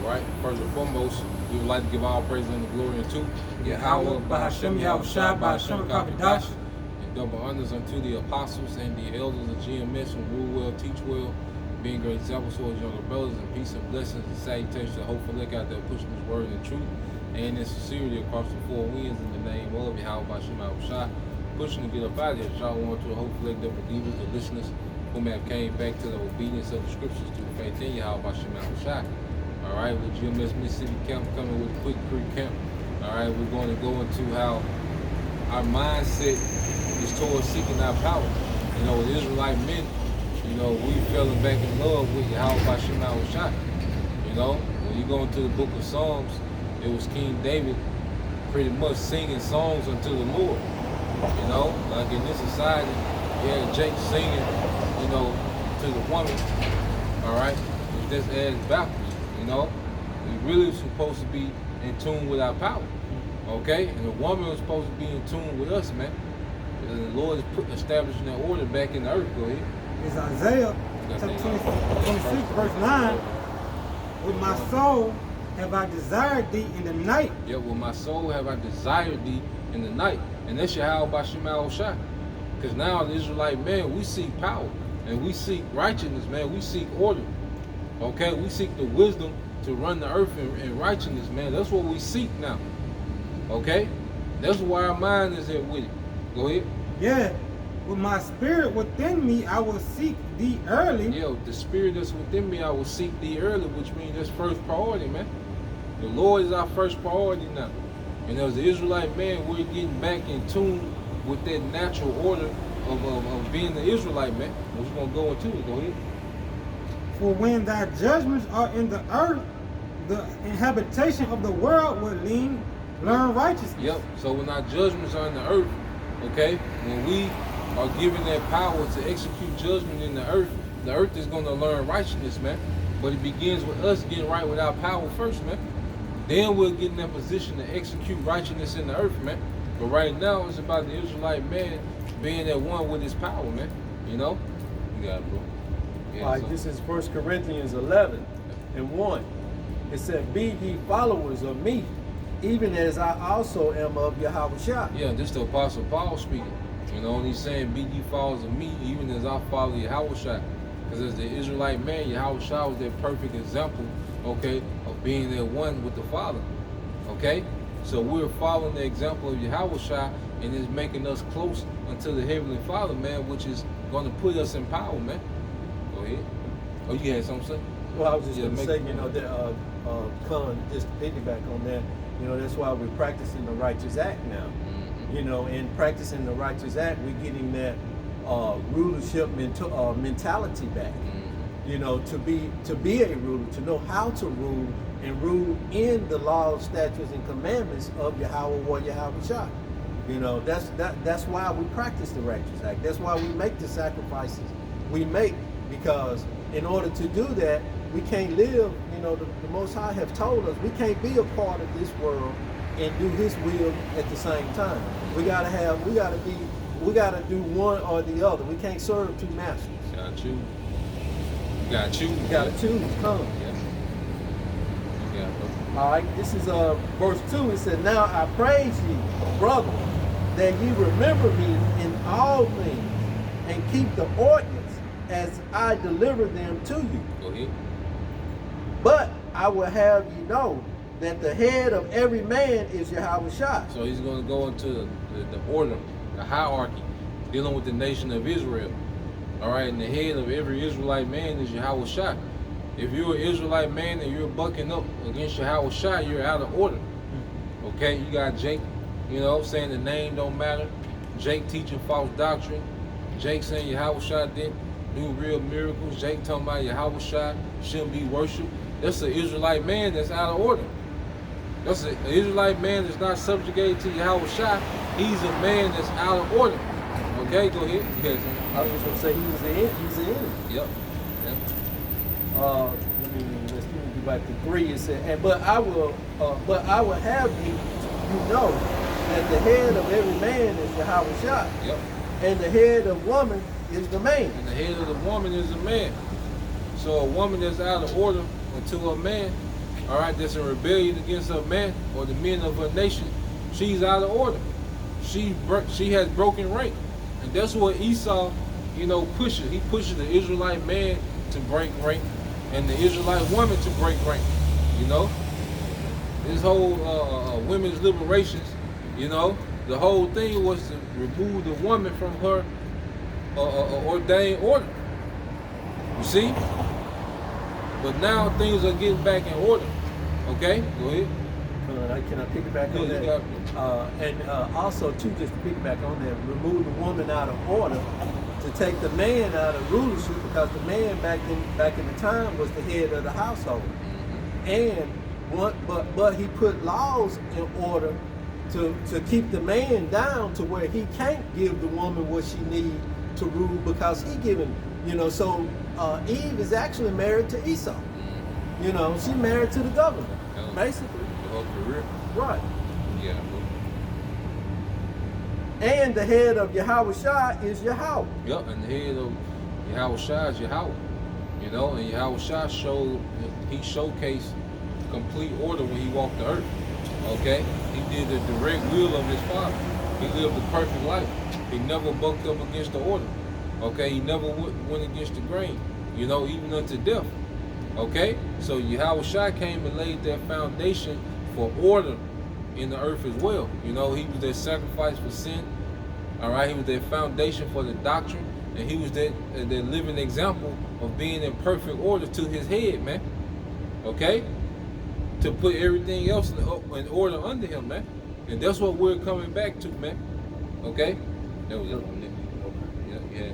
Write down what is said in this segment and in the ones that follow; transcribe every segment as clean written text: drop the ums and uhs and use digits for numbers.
right? First and foremost, we would like to give all praise and glory unto Yahweh, Bahashem, Yahushua, Bahashem, Kakadash, and double honors unto the apostles and the elders of GMS who rule well, teach well, being great examples for his younger brothers, and peace and blessings and salutations to hopeful look out there pushing his word and truth and in sincerity across the four winds in the name of Yahweh, Bahashem, Yahushua, pushing to get up out of here. Y'all want to hopefully the believers, the listeners who may have came back to the obedience of the scriptures through faith in Yahweh, Bahashem, Yahushua. All right, with GMS Mississippi Camp coming with a quick pre-camp. All right, we're going to go into how our mindset is towards seeking our power. You know, with Israelite men, you know, we fell back in love with Yahweh Bahashem Yahushua. You know, when you go into the book of Psalms, it was King David pretty much singing songs unto the Lord. You know, like in this society, you had Jake singing, you know, to the woman. All right, which that's as backwards. You know, we really supposed to be in tune with our power, okay? And the woman was supposed to be in tune with us, man. And the Lord is establishing that order back in the earth. Go ahead. It's Isaiah chapter 26, verse 9. With my soul have I desired thee in the night. Yeah, with my soul have I desired thee in the night. And that's Yahweh Bahashem Yahushua. Because now the Israelite man, we seek power. And we seek righteousness, man. We seek order. Okay, we seek the wisdom to run the earth in righteousness, man. That's what we seek now. Okay? That's why our mind is at with it. Go ahead. Yeah. With my spirit within me, I will seek thee early. Yeah, the spirit that's within me, I will seek thee early, which means that's first priority, man. The Lord is our first priority now. And as the Israelite man, we're getting back in tune with that natural order of being the Israelite, man. We're going to go into it. Go ahead. For when thy judgments are in the earth, the habitation of the world will learn righteousness. Yep. So when our judgments are in the earth, okay, when we are given that power to execute judgment in the earth is going to learn righteousness, man. But it begins with us getting right with our power first, man. Then we'll get in that position to execute righteousness in the earth, man. But right now, it's about the Israelite man being at one with his power, man. You know? You got it, bro. Yeah, all right, so this is 1 Corinthians 11 and 1. It said, be ye followers of me, even as I also am of Yahushua. Yeah, this is the Apostle Paul speaking. You know, and he's saying, be ye followers of me, even as I follow Yahushua. Because as the Israelite man, Yahushua was that perfect example, okay, of being at one with the Father. Okay? So we're following the example of Yahushua, and it's making us close unto the Heavenly Father, man, which is going to put us in power, man. Go ahead. Oh, you had something to say? Well, I was just going to say, you know, that Con, just to piggyback on that, you know, that's why we're practicing the righteous act now. Mm-hmm. You know, and practicing the righteous act, we're getting that rulership mentality back. Mm-hmm. You know, to be a ruler, to know how to rule and rule in the laws, statutes, and commandments of Yahweh or Yahushua. You know, that's why we practice the righteous act. That's why we make the sacrifices we make. Because in order to do that, we can't live, you know, the Most High have told us we can't be a part of this world and do His will at the same time. We gotta do one or the other. We can't serve two masters. Gotta choose. You gotta choose. You gotta choose. Come. Yeah. Yeah. All right. This is verse 2. It said, "Now I praise ye, brother, that ye remember me in all things, and keep the ordinance as I deliver them to you. Go ahead. But I will have you know that the head of every man is Yahushua." So he's going to go into the order, the hierarchy, dealing with the nation of Israel. All right, and the head of every Israelite man is Yahushua. If you're an Israelite man and you're bucking up against Yahushua, you're out of order. Okay, you got Jake, you know, saying the name don't matter. Jake teaching false doctrine. Jake saying Yahushua didn't do real miracles. Jake talking about Yahushua shouldn't be worshipped. That's an Israelite man that's out of order. That's an Israelite man that's not subjugated to Yahushua. He's a man that's out of order. Okay, go ahead. Yes. I was just gonna say he's the enemy. Yep. Let's go back to 3. It said, but I will have you know that the head of every man is Yahushua. Yep. And the head of woman is the man. And the head of the woman is the man. So a woman that's out of order unto a man all right, that's in rebellion against her man or the men of her nation, she's out of order. She has broken rank. And that's what Esau, pushes. He pushes the Israelite man to break rank and the Israelite woman to break rank. This whole women's liberations, the whole thing was to remove the woman from her ordained order. You see? But now things are getting back in order. Okay, go ahead. Can I piggyback on that? And also, too, just to piggyback on that, remove the woman out of order to take the man out of rulership, because the man back in the time was the head of the household. And but he put laws in order to keep the man down to where he can't give the woman what she needs to rule, because he given, so Eve is actually married to Esau. She's married to the governor, basically. The whole career. Right. Yeah. And the head of Yahushua is Yahweh. Yep, and the head of Yahushua is Yahweh. And Yahushua showcased complete order when he walked the earth. Okay? He did the direct will of his Father. He lived a perfect life. He never bucked up against the order. Okay? He never went against the grain, even unto death. Okay? So Yahushua came and laid that foundation for order in the earth as well. He was their sacrifice for sin. All right? He was their foundation for the doctrine. And he was their living example of being in perfect order to his head, man. Okay? To put everything else in order under him, man. And that's what we're coming back to, man. Okay? That was it on Nick. Yeah,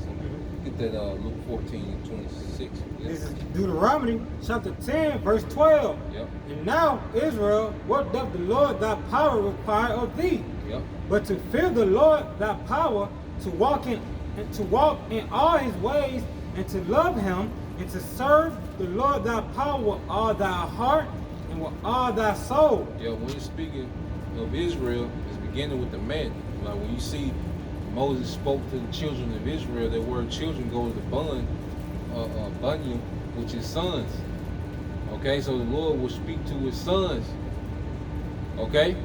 get that Luke 14:26. Yeah. This is Deuteronomy chapter 10, verse 12. Yep. And now, Israel, what doth the Lord thy power require of thee? Yep. But to fear the Lord thy power, to walk in all his ways, and to love him, and to serve the Lord thy power with all thy heart and with all thy soul. Yeah, when you're speaking of Israel, it's beginning with the man. Like when you see Moses spoke to the children of Israel, that word children goes to Bunyan, which is sons. Okay, so the Lord will speak to his sons. Okay?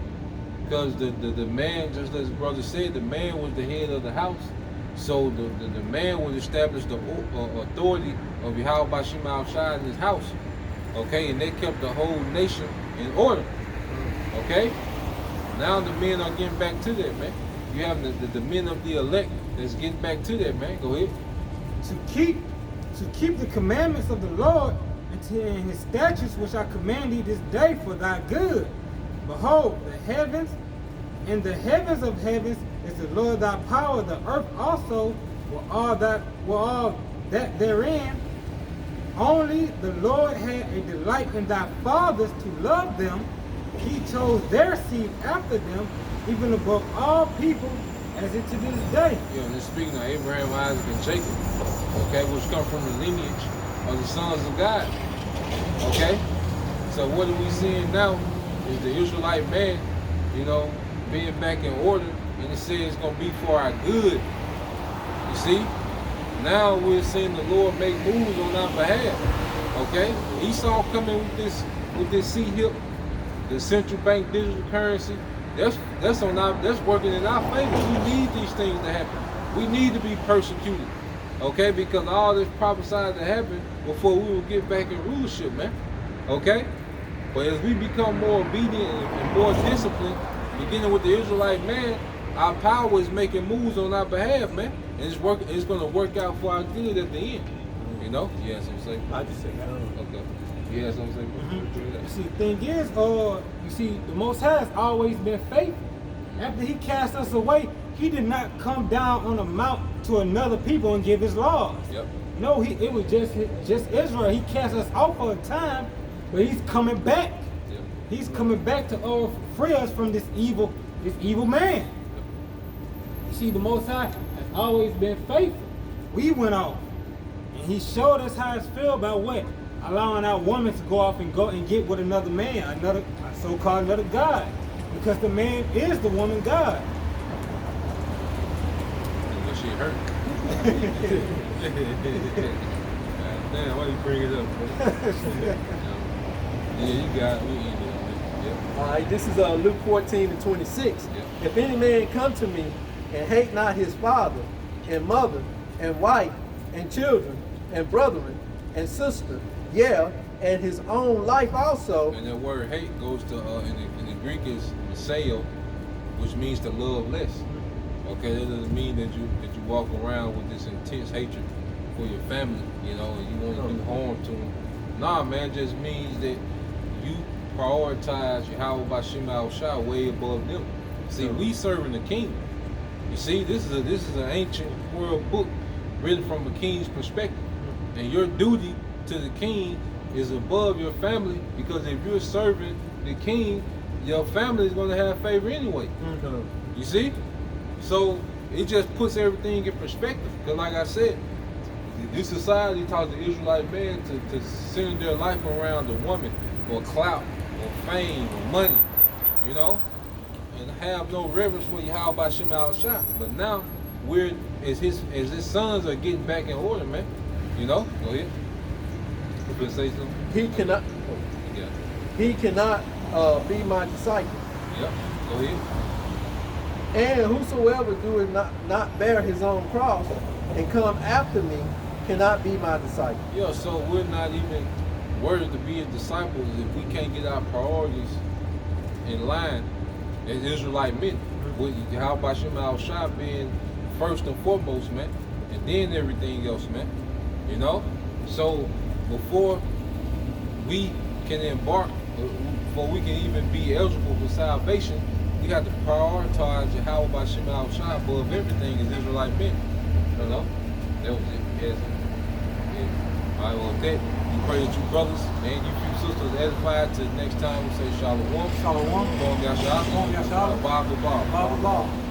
Because the man, just as brother said, the man was the head of the house. So the man would establish the authority of Yahweh Bashim Al-Shai in his house. Okay, and they kept the whole nation in order. Okay? Now the men are getting back to that, man. You have the men of the elect that's getting back to that, man. Go ahead. To keep the commandments of the Lord and to his statutes which I command thee this day for thy good. Behold, the heavens and the heavens of heavens is the Lord thy power, the earth also with all that therein. Only the Lord had a delight in thy fathers to love them. He chose their seed after them, even above all people, as it to this day. Yeah, and it's speaking of Abraham, Isaac, and Jacob, okay, which come from the lineage of the sons of God. Okay? So what are we seeing now is the Israelite man, being back in order, and it says it's going to be for our good. You see? Now we're seeing the Lord make moves on our behalf. Okay? Esau coming with this C-HIP, the central bank digital currency. That's working in our favor. We need these things to happen. We need to be persecuted. Okay? Because all this prophesied to happen before we will get back in rulership, man. Okay? But as we become more obedient and more disciplined, beginning with the Israelite man, our power is making moves on our behalf, man. And it's going to work out for our good at the end. You had something to say? I just said that. Okay. You had something to say? You see, the thing is, the Most High has always been faithful. After he cast us away, he did not come down on a mount to another people and give his laws. Yep. No, it was just Israel. He cast us out for a time, but he's coming back. Yep. He's coming back to free us from this evil man. Yep. You see, the Most High has always been faithful. We went off, and he showed us how it's feel about what? Allowing our woman to go off and get with another man, another so-called another God, because the man is the woman God. But she hurt. Damn, why you bring it up? Yeah, you got it. We ended on it. Yeah. All right, this is Luke 14:26. Yeah. If any man come to me and hate not his father and mother and wife and children and brethren and sister, yeah, and his own life also. And that word hate goes to in the Greek is miseo, which means to love less. Okay, that doesn't mean that you walk around with this intense hatred for your family, you know, and you want to do harm to them. Nah, man, it just means that you prioritize Yahweh Bashim Al-Shah way above them. See, we serving the king. You see, this is an ancient world book written from a king's perspective, and your duty to the king is above your family, because if you're serving the king, your family is going to have favor anyway. You see? So it just puts everything in perspective. Because like I said, this society taught the Israelite man to center their life around a woman or clout or fame or money, you know, and have no reverence for Yahweh Bashim Al-Shah. But now as his sons are getting back in order, man. You know? Go ahead. You gonna say something? He cannot be my disciple. Yep. Go ahead. And whosoever doeth not bear his own cross and come after me cannot be my disciple. Yeah, so we're not even worthy to be a disciple if we can't get our priorities in line as Israelite men. With Yahweh Bashim Al-Shah being first and foremost, man, and then everything else, man. You know? So before we can embark, before we can even be eligible for salvation, we have to prioritize Yahweh Bashim Al-Shah above everything as Israelite men. You know? That was it. Yes. Yeah. All right, well, with that, we pray that you brothers and you few sisters edified. Till next time, we say Shalom. Shalom. Shalom Yashah. Shalom Yashah. Bible. Blah, blah, blah.